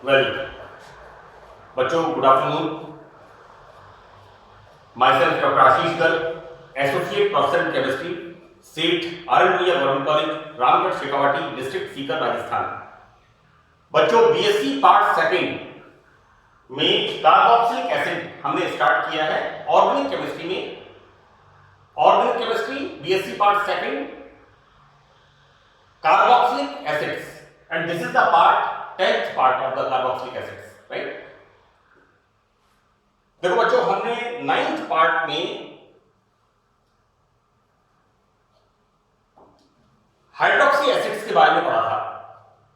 Well बच्चों, good afternoon. Myself Doctor Ashish Garg, associate professor in chemistry, Seth आर.एन. Government college, Ramgarh, Shekhawati, district Sikar, Rajasthan. बच्चों, BSc part second में carboxylic acid हमने start किया है। ऑर्गेनिक केमिस्ट्री में, organic chemistry BSc part second, carboxylic acids, and this is the part 10th part of the carboxylic acids, right. देखो बच्चों, हमने 9th पार्ट में हाइड्रोक्सी एसिड्स के बारे में पढ़ा था।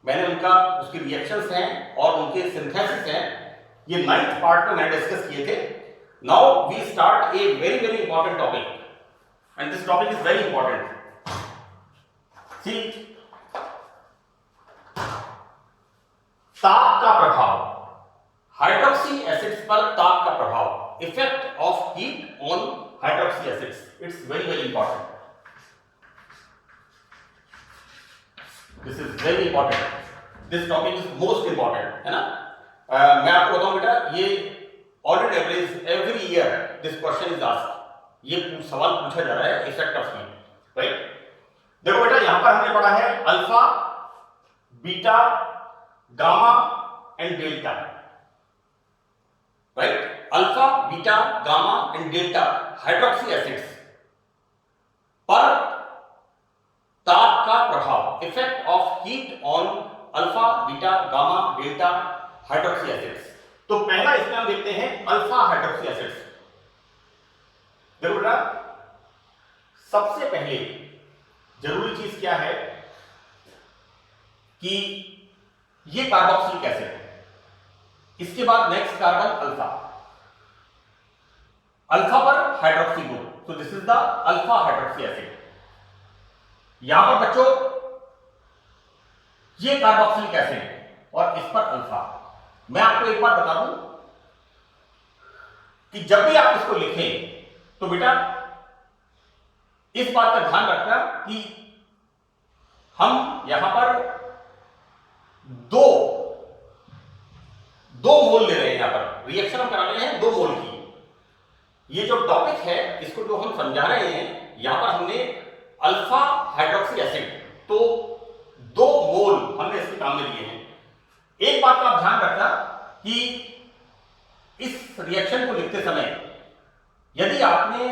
मैंने उनका उसकी रिएक्शंस हैं और उनके सिंथेसिस हैं, ये 9th पार्ट में मैंने डिस्कस किए थे। Now we start a very very important topic and this topic is very important. See, ताप का प्रभाव, हाइड्रोक्सी एसिड्स पर ताप का प्रभाव, effect of heat on hydroxy acids, it's very very important. This is very important, this topic is most important, है ना। मैं आपको बताऊं बेटा, ये on an average every year this question is asked, ये सवाल पूछा जा रहा है इफेक्ट ऑफ हीट, राइट। देखो बेटा, यहां पर हमने पढ़ा है alpha, beta, gamma and delta, right. Alpha, beta, gamma and delta hydroxy acids पर ताप का प्रभाव, effect of heat on alpha, beta, gamma, delta hydroxy acids. तो पहला इसमें हम देखते हैं अल्फा हाइड्रोक्सी एसिड्स। देखो बेटा, सबसे पहले जरूरी चीज क्या है कि ये कार्बोक्सिलिक एसिड है, इसके बाद नेक्स्ट कार्बन अल्फा, अल्फा पर हाइड्रोक्सी ग्रुप, तो this is the alpha hydroxy acid. यहां पर बच्चों ये कार्बोक्सिलिक एसिड और इस पर अल्फा। मैं आपको एक बात बता दूं कि जब भी आप इसको लिखें तो बेटा इस बात का ध्यान रखना कि हम यहां पर दो मोल ले रहे हैं, यहां पर रिएक्शन हम करा रहे हैं 2 मोल की। ये जो टॉपिक है इसको जो हम समझा रहे हैं, यहां पर हमने अल्फा हाइड्रोक्सी एसिड, तो 2 मोल हमने इसके काम में लिए हैं। एक बात का आप ध्यान रखना कि इस रिएक्शन को लिखते समय यदि आपने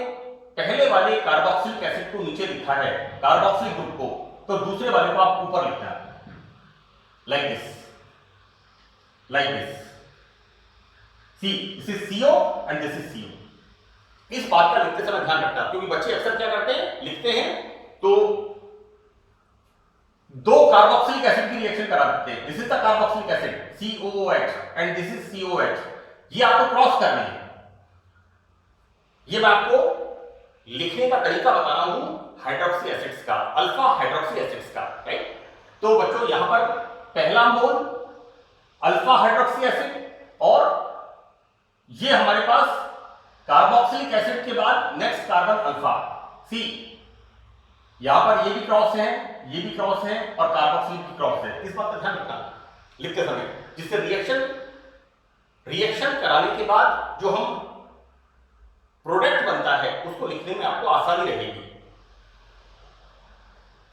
पहले वाले कार्बोक्सिलिक एसिड को नीचे लिखा है, कार्बोक्सिलिक ग्रुप को, तो दूसरे वाले को आप ऊपर लिखना है, like this. See, this is CO and this is CO. इस बात का लिखते समय ध्यान रखना, क्योंकि बच्चे अक्सर क्या करते हैं, लिखते हैं तो 2 कार्बोक्सिलिक एसिड की रिएक्शन करा देते हैं। This is the carboxylic acid COOH and this is COH। ये आपको क्रॉस करनी है। ये मैं आपको लिखने का तरीका बता रहा हूं हाइड्रोक्सी एसिड्स का, अल्फा हाइड्रोक्सी एसिड्स का, राइट। तो बच्चों यहां पर पहला मोल अल्फा हाइड्रोक्सी एसिड और ये हमारे पास कार्बोक्सिलिक एसिड के बाद नेक्स्ट कार्बन अल्फा। सी, यहां पर ये भी क्रॉस है, ये भी क्रॉस है और कार्बोक्सिलिक भी क्रॉस है। इस बात का ध्यान रखना लिखते समय, जिससे रिएक्शन कराने के बाद जो हम प्रोडक्ट बनता है उसको लिखने में आपको आसानी रहेगी।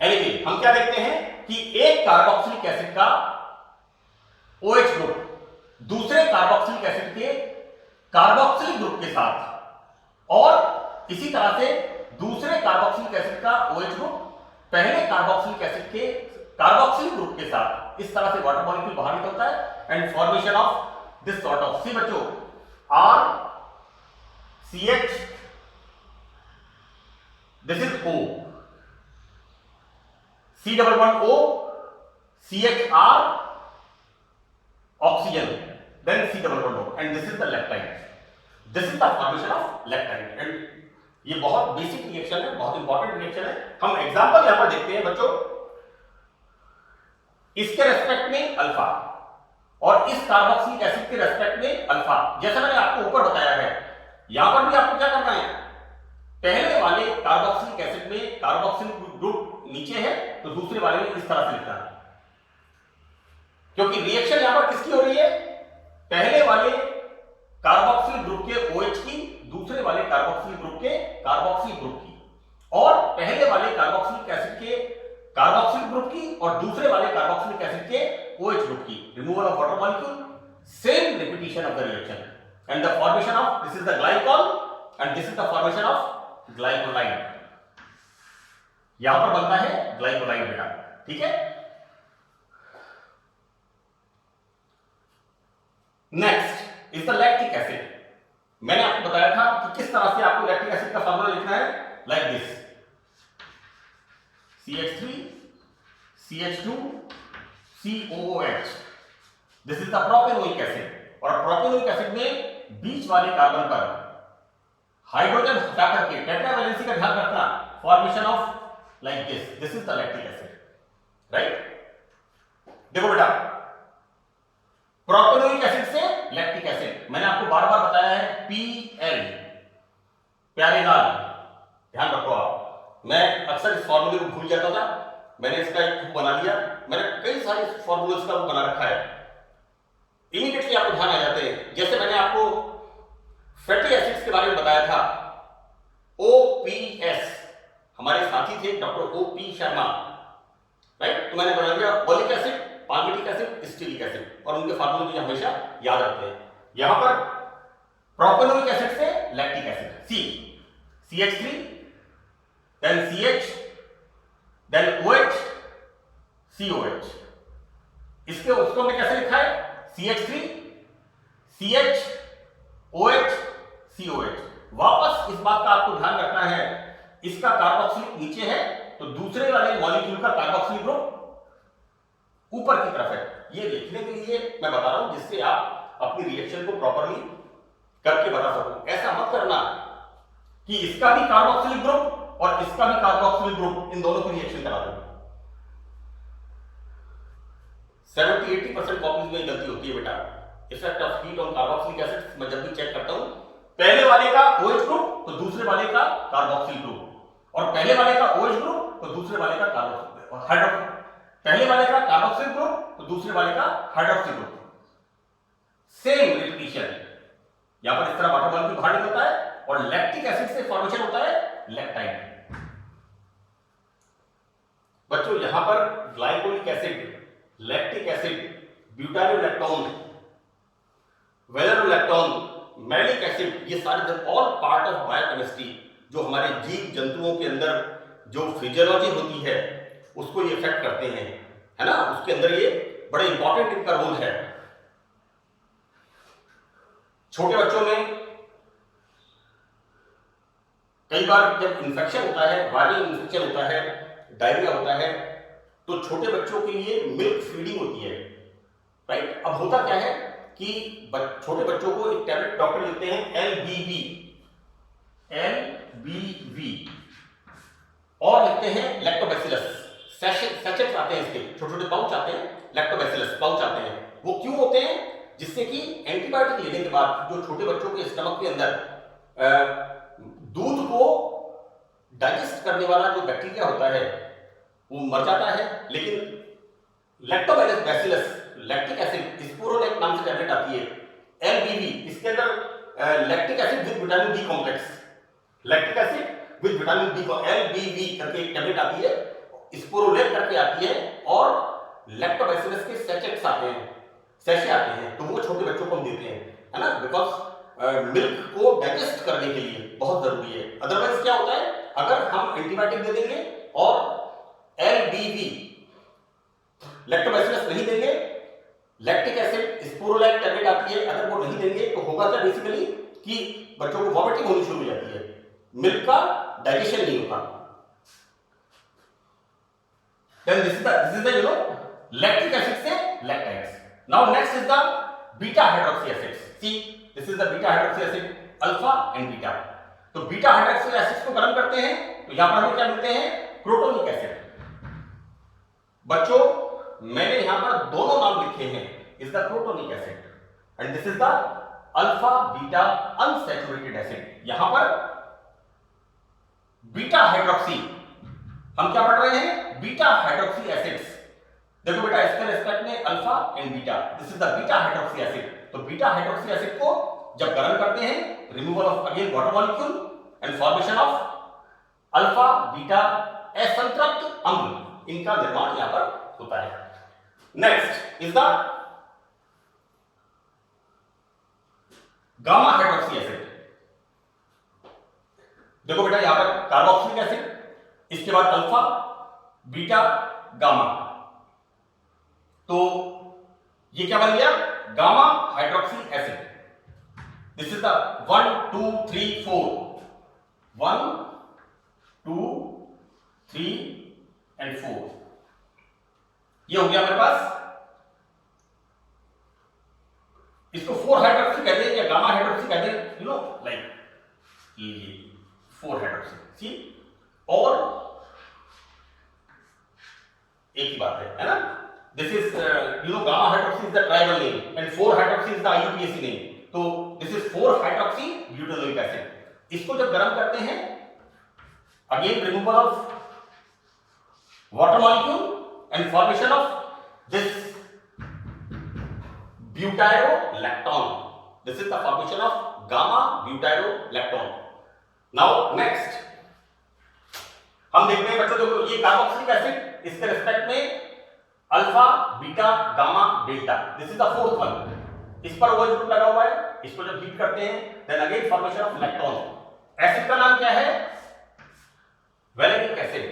एनीवे, हम क्या देखते हैं कि एक कार्बोक्सिलिक एसिड का OH ग्रुप दूसरे कार्बोक्सिलिक एसिड के कार्बोक्सिलिक ग्रुप के साथ, और इसी तरह से दूसरे कार्बोक्सिलिक एसिड का OH ग्रुप पहले कार्बोक्सिलिक एसिड के कार्बोक्सिलिक ग्रुप के साथ, इस तरह से वाटर मॉलिक्यूल बाहर निकलता है and formation of this sort of. See बच्चों, RCH, this is O, C11O, CHR, oxygen, then C11O, and this is the leptide. This is the formation of leptide, and ये बहुत बेसिक रिएक्शन है, बहुत important reaction है। हम example यहां पर देखते हैं बच्चों, इसके रेस्पेक्ट में अल्फा और इस कार्बोक्सिलिक एसिड के रेस्पेक्ट में अल्फा। जैसा मैंने आपको ऊपर बताया है, यहां पर भी आपको क्या करना है, पहले वाले कार्बोक्सिलिक एसिड में कार्बोक्सिलिक ग्रुप नीचे है तो दूसरे वाले में इस तरह से लिखना है। क्योंकि रिएक्शन यहां पर किसकी हो रही है, पहले वाले कार्बोक्सिल ग्रुप के OH की दूसरे वाले कार्बोक्सिल ग्रुप के कार्बोक्सिल ग्रुप की, और पहले वाले कार्बोक्सिलिक एसिड के कार्बोक्सिल ग्रुप की और दूसरे वाले कार्बोक्सिलिक एसिड के OH ग्रुप की। Removal of water molecule, same repetition of the reaction and the formation of, this is the glycol and this is the formation of glycolide. यहां पर बनता है ग्लाइकोलाइड बेटा, ठीक है। Next is the lactic acid. मैंने आपको बताया था कि किस तरह से आपको लैक्टिक एसिड का फॉर्मूला लिखना है, like this, CH3 CH2 COOH, this is the propanoic acid. और प्रोपेनोइक एसिड में बीच वाले कार्बन पर हाइड्रोजन हटा करके टेट्रावैलेंसी का ध्यान रखना, formation of like this is the lactic acid, right. देखो बेटा, प्रोपेनोइक एसिड से लैक्टिक एसिड, मैंने आपको बार बार बताया है PL, प्यारे लाल, ध्यान रखो आप। मैं अक्सर इस फॉर्मूले को भूल जाता था, मैंने इसका एक बुक बना लिया, मैंने कई सारे फॉर्मूले का बना रखा है, इमीडिएटली आपको ध्यान आ जाते हैं। जैसे मैंने आपको फैटी एसिड्स के बारे में बताया था, OPS, हमारे साथी थे डॉक्टर OP शर्मा, राइट। तो मैंने बना लिया oleic acid, palmitic acid, stearic acid, और उनके फार्मूले मुझे हमेशा याद रहते हैं। यहां पर प्रोपेनोइक एसिड से lactic acid, CH3 then CH then OH COH। इसके उसको हमने कैसे लिखा है, CH3 CH OH COH। वापस इस बात का आपको ध्यान रखना है, इसका कार्बोक्सिलिक नीचे है तो दूसरे वाले मॉलिक्यूल का कार्बोक्सिलिक ग्रुप ऊपर की तरफ है। ये लिखने के लिए मैं बता रहा हूं, जिससे आप अपनी रिएक्शन को प्रॉपर्ली करके बता सको। ऐसा मत करना कि इसका भी कार्बोक्सिलिक ग्रुप और इसका भी कार्बोक्सिलिक ग्रुप, इन दोनों की रिएक्शन करा दो। 70-80% कॉपीज में गलती होती है बेटा। Effect of heat on carboxylic acid मैं जब भी चेक करता हूं, पहले वाले का OH ग्रुप तो दूसरे वाले का कार्बोक्सिल ग्रुप, और पहले वाले का OH ग्रुप तो दूसरे वाले का हाइड्रोक्सिल, पहले वाले का कार्बोक्सिल ग्रुप तो दूसरे वाले का हाइड्रोक्सिल ग्रुप, सेम रिपीटिशन। यहां पर इस तरह वाटर मॉलिक्यूल बाहर निकलता है और लैक्टिक एसिड से फॉर्मेशन होता है लैक्टाइड। बच्चों यहां पर glycolic acid, lactic acid, butanolactone, valerolactone, malic acid, ये सारे ऑल पार्ट ऑफ बायोकेमिस्ट्री, जो हमारे जीव जंतुओं के अंदर जो फिजियोलॉजी होती है उसको ये इफेक्ट करते हैं, है ना। उसके अंदर ये बड़ा इंपॉर्टेंट इनका रोल है। छोटे बच्चों में कई बार जब इन्फेक्शन होता है, वायरल इन्फेक्शन होता है, डायरिया होता है, तो छोटे बच्चों के लिए मिल्क फीडिंग होती है, राइट। अब होता क्या है कि छोटे बच्चों को एक टैबलेट डॉक्टर लिखते हैं LBV, और लिखते हैं लैक्टोबैसिलस, सैचेट आते हैं इसके, छोटे छोटे पाउच आते हैं, लैक्टोबैसिलस पाउच आते हैं। वो क्यों होते हैं, जिससे कि एंटीबायोटिक लेने के बाद जो छोटे बच्चों के स्टमक के अंदर दूध को डाइजेस्ट करने वाला जो बैक्टीरिया होता है वो मर जाता है, लेकिन लैक्टोबैसिलस, लैक्टिक एसिड, स्पोरोलैक्ट नाम से टैबलेट आती है LBV, इसके अंदर lactic acid with vitamin D complex, lactic acid with vitamin D को LBV करके एक टैबलेट आती है, स्पोरोलैक्ट करके आती है, और लैक्टोबैसिलस के सैचेट्स आते हैं, सैशे आते हैं, तो वो छोटे बच्चों को हम देते हैं, है ना, बिकॉज मिल्क को डाइजेस्ट करने के लिए बहुत जरूरी है। अदरवाइज क्या होता है, अगर हम एंटीबायोटिक दे देंगे और LBV लैक्टोबैसिलस नहीं देंगे, लैक्टिक एसिड स्पोरोलैक्ट टैबलेट आती है, अगर वो नहीं देंगे तो होगा क्या बेसिकली कि बच्चों को वॉमिटिंग होनी शुरू हो जाती है, मिल्क का डाइजेशन नहीं होता। Then this is the lactic acid से lactides. Now next is the beta hydroxy acids. See, this is the beta hydroxy acid, alpha and beta. तो beta hydroxy acids को गर्म करते हैं तो यहां पर हमें क्या मिलते हैं, क्रोटोनिक एसिड। बच्चों मैंने यहां पर दोनों नाम लिखे हैं, is the crotonic acid and this is the alpha beta unsaturated acid. यहां पर बीटा हाइड्रोक्सी, हम क्या पढ़ रहे हैं, बीटा हाइड्रोक्सी एसिड्स, देखो बेटा इसके रिस्पेक्ट में alpha and beta, this is the beta hydroxy acid. तो बीटा हाइड्रोक्सी एसिड को जब गर्म करते हैं, removal of again water molecule and formation of alpha beta असंतृप्त अम्ल, इनका निर्माण यहां पर होता है। Next is the gamma hydroxy acid. देखो बेटा यहां पर कार्बोक्सिलिक एसिड, इसके बाद अल्फा बीटा गामा, तो ये क्या बन गया? Gamma hydroxy acid. This is the 1 2 3 4, 1 2 3 and 4, ये हो गया मेरे पास। इसको 4 हाइड्रोक्सी कहते हैं या गामा हाइड्रोक्सी कहते हैं, यू नो लाइक ये 4 हाइड्रोक्सी, सी, और एक ही बात है ना। This is you know gamma hydroxy is the tribal name and 4 hydroxy is the IUPAC name. तो this is 4 hydroxy butanoic acid. इसको जब गर्म करते हैं, again removal of water molecule and formation of this butyrolactone, this is the formation of gamma butyrolactone. Now next हम देखते हैं बच्चों, देखो ये कार्बोक्सिलिक एसिड, इसके रिस्पेक्ट में alpha beta gamma delta, this is the 4th one. इस पर OH ग्रुप लगा हुआ है, इसको जब हीट करते हैं then again formation of electron. Acid का नाम क्या है? Valeric acid,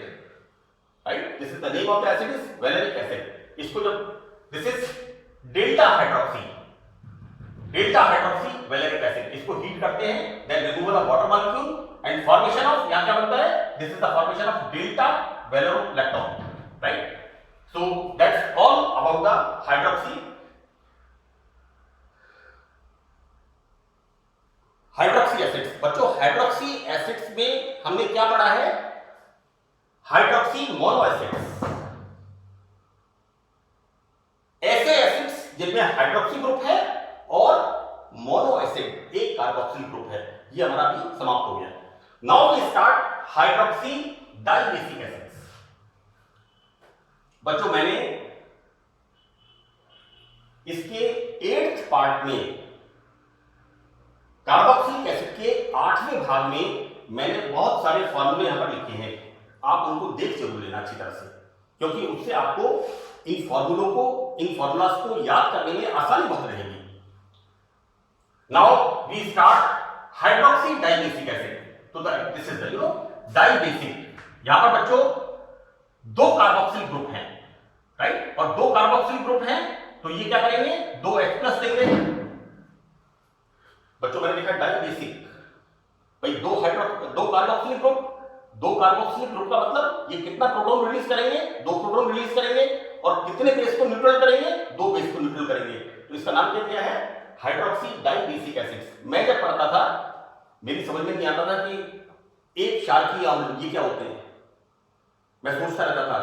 right? This is the name of the acid is valeric acid. इसको जब, this is delta hydroxy, delta hydroxy valeric acid, इसको हीट करते हैं then removal of water molecule and formation of, यहां क्या बनता है? This is the formation of delta valerolactone, right? So that's all about the hydroxy acids. बच्चों hydroxy acids में हमने क्या पढ़ा है? हाइड्रोक्सी मोनो एसिड्स, ऐसे एसिड्स जिनमें हाइड्रोक्सी ग्रुप है और मोनो एसिड एक कार्बोक्सिल ग्रुप है। ये हमारा भी समाप्त हो गया। Now we start hydroxy dibasic acids. बच्चों मैंने इसके 8th पार्ट में कार्बोक्सिलिक एसिड के 8वें भाग में मैंने बहुत सारे फॉर्मूले यहां पर लिखे हैं। आप उनको देख जरूर लेना अच्छी तरह से, क्योंकि उससे आपको इन फॉर्मूलों को, इन फॉर्मूलास को याद करने में आसानी बहुत रहेगी। Now we start hydroxy dibasic acid. तो this is the you know dibasic. यहां पर बच्चों 2 कार्बोक्सिल ग्रुप हैं, राइट? और 2 कार्बोक्सिल ग्रुप हैं, तो ये क्या करेंगे? 2H+ देंगे। बच्चों मैंने लिखा डाइबेसिक, भाई 2 कार्बोक्सिल ग्रुप, 2 कार्बोक्सिल ग्रुप का मतलब ये कितना प्रोटॉन रिलीज करेंगे? 2 प्रोटॉन रिलीज करेंगे। और कितने बेस को न्यूट्रल करेंगे? 2 बेस को न्यूट्रल करेंगे। तो इसका नाम क्या है? Hydroxy dibasic acids. मैं जब पढ़ता था मेरी समझ में नहीं आता था कि एक क्षारकीय अम्ल ये क्या होते हैं, मैं सोचता रहता था।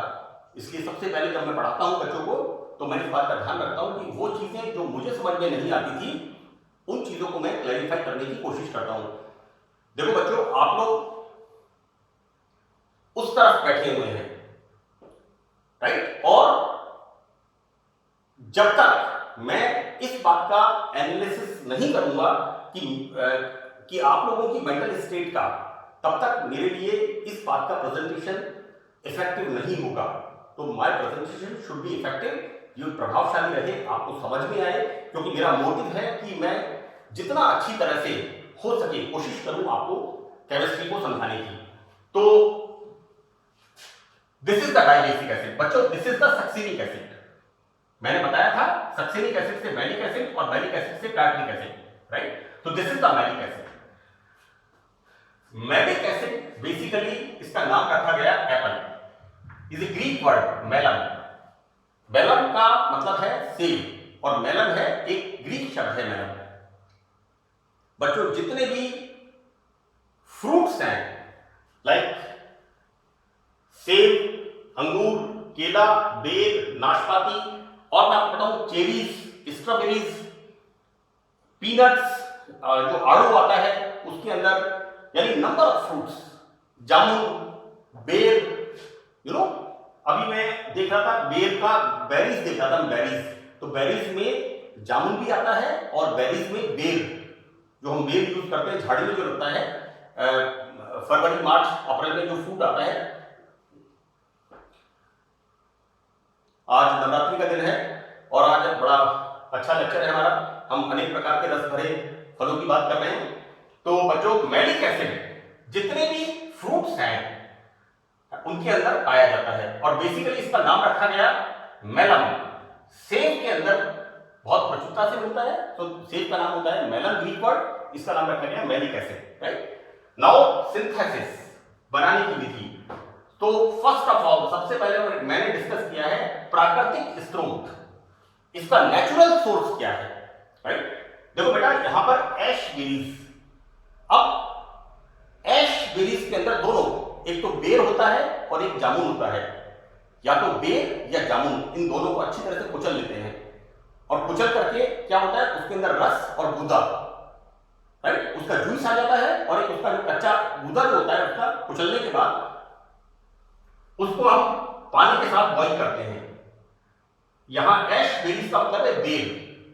इसलिए सबसे पहले जब मैं पढ़ाता हूं बच्चों को, तो मैं इस बात का ध्यान रखता हूं कि वो चीजें जो मुझे समझ में नहीं आती थी, उन चीजों को मैं क्लैरिफाई करने की कोशिश करता हूं। देखो बच्चों, आप लोग उस तरफ बैठे हुए हैं, राइट? और जब तक मैं इस बात का एनालिसिस नहीं करूंगा कि आप लोगों की मेंटल स्टेट का, तब तक मेरे लिए इस बात का प्रेजेंटेशन इफेक्टिव नहीं होगा। तो my presentation should be effective, ये प्रभावशाली रहे, आपको समझ में आए, क्योंकि मेरा मोटिव है कि मैं जितना अच्छी तरह से हो सके कोशिश करूं आपको केमिस्ट्री को समझाने की। तो this is the dibasic acid. बच्चों this is the succinic acid. मैंने बताया था सक्सिनिक एसिड से मैलिक एसिड और मैलिक एसिड से टार्टरिक एसिड, राइट? तो this is the malic acid. Malic acid basically इसका नाम रखा गया apple, is a Greek word melon. Melon का मतलब है सेब और मेलन है एक ग्रीक शब्द है मेलन। बच्चों जितने भी फ्रूट्स हैं लाइक सेब, अंगूर, केला, बेर, नाशपाती, और मैं आपको बताऊं चेरीज, स्ट्रॉबेरीज, पीनट्स, जो आड़ू आता है उसके अंदर, यानी नंबर ऑफ फ्रूट्स, जामुन, बेर, यू नो, अभी मैं देख देख रहा था बेर का, बेरीज देख रहा था, बेरीज, तो बेरीज में जामुन भी आता है और बेरीज में बेर, जो हम बेर यूज करते हैं झाड़ी में जो लगता है, फरवरी मार्च अप्रैल में जो फ्रूट आता है। आज नवरात्रि का दिन है और आज बड़ा अच्छा लेक्चर है हमारा, हम अनेक प्रकार के रस भरे फलों की बात कर रहे हैं। तो बच्चों, मैलिक एसिड जितने भी फ्रूट्स हैं उनके अंदर पाया जाता है और बेसिकली इसका नाम रखा गया मेलम। सेब के अंदर बहुत प्रचुरता से मिलता है, तो सेब का नाम होता है मेलम, ग्रीक वर्ड, इसका नाम रखा गया malic acid, right. Now synthesis, बनाने की विधि। तो फर्स्ट ऑफ ऑल, सबसे पहले मैंने डिस्कस किया है प्राकृतिक स्रोत, इसका नेचुरल सोर्स क्या है, राइट। देखो बेटा, यहां पर ऐश बेरीज, अब ऐश बेरीज के अंदर दोनों, एक तो बेर होता है और एक जामुन होता है, या तो बेर या जामुन, इन दोनों को अच्छी तरह से कुचल लेते हैं और कुचल करके क्या होता है, उसके अंदर रस और गूदा, राइट, उसका जूस आ जाता है और एक उसका जो कच्चा गूदा जो होता है उसका कुचलने के बाद उसको हम पानी के साथ बॉईल करते हैं। यहां ऐश बेरीज का मतलब है बेर,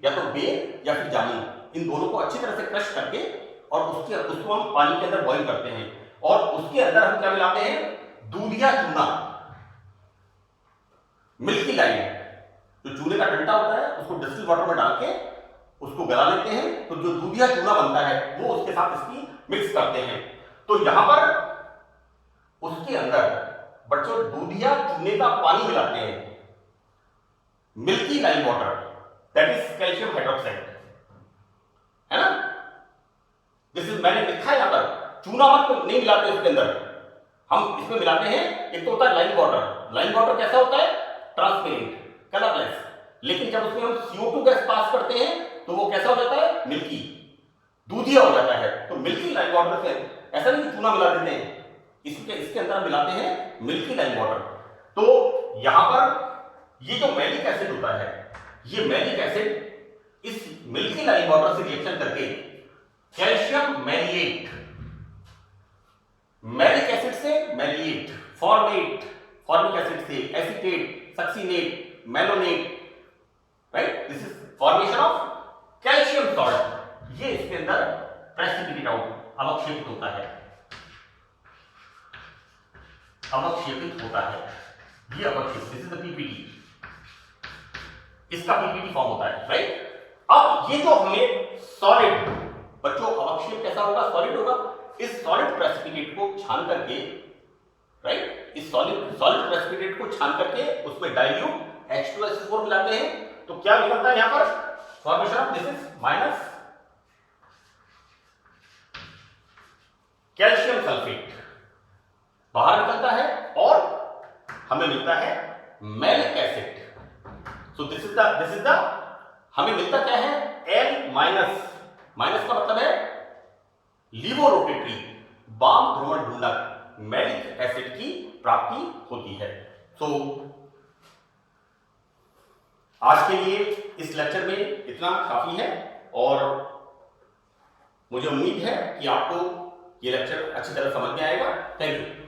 या तो बेर या फिर जामुन, इन दोनों को अच्छी तरह से क्रश करके और उसको हम पानी के अंदर बॉईल करते हैं और उसके अंदर हम क्या मिलाते हैं, दूधिया चूना, मिल्की लाइम, जो चूने का डंडा होता है उसको डिस्टिल वाटर में डाल के उसको गला लेते हैं, तो जो दूधिया चूना बनता है वो उसके साथ इसकी मिक्स करते हैं। तो यहां पर उसके अंदर बच्चों दूधिया चूने का पानी मिलाते हैं, milky lime water, that is calcium hydroxide, है ना। दिस इज, मैंने लिखा है यहां पर, चूना मत नहीं मिलाते उसके अंदर, हम इसमें मिलाते हैं, एक तो होता है लाइम वाटर। लाइम वाटर कैसा होता है, ट्रांसपेरेंट, कलरलेस, लेकिन जब उसमें हम CO2 गैस पास करते हैं तो वो कैसा हो जाता है, मिल्की, दूधिया हो जाता है। तो मिल्की लाइम वाटर से, ऐसा नहीं कि चूना मिला देते हैं, इसके अंदर मिलाते हैं मिल्की लाइम वाटर। तो यहां पर ये जो मैलिक एसिड होता है, ये मैलिक एसिड इस मिल्की लाइम वाटर से रिएक्शन करके कैल्शियम मैलिएट, मैलिक एसिड से मैलिएट, फॉर्मेट, फॉर्मिक एसिड से acetate, succinate, malonate, right, this is formation of calcium salt, ये इसके अंदर प्रेसिपिटेट आउट, अवक्षेपित होता है, अवक्षेपित होता है, ये अवक्षेपित, दिस इज द पीपीटी, इसका पीपीटी फॉर्म होता है, राइट। अब ये जो हमें सॉलिड, बच्चों अवक्षेप कैसा होगा, सॉलिड होगा, इस सॉलिड प्रेसिपिटेट को छान करके, राइट, इस सॉलिड प्रेसिपिटेट को छान करके उसमें डाइल्यूट H2SO4 मिलाते हैं, तो क्या निकलता है यहां पर, formation of, this is minus calcium sulphate बाहर निकलता है और हमें मिलता है malic acid. So this is the हमें मिलता क्या है, L माइनस, माइनस का मतलब है लीवो रोटेटरी, वाम ध्रुवण ढूंढक, मैलिक एसिड की प्राप्ति होती है। तो आज के लिए इस लेक्चर में इतना काफी है और मुझे उम्मीद है कि आपको ये लेक्चर अच्छी तरह समझ में आएगा। Thank you.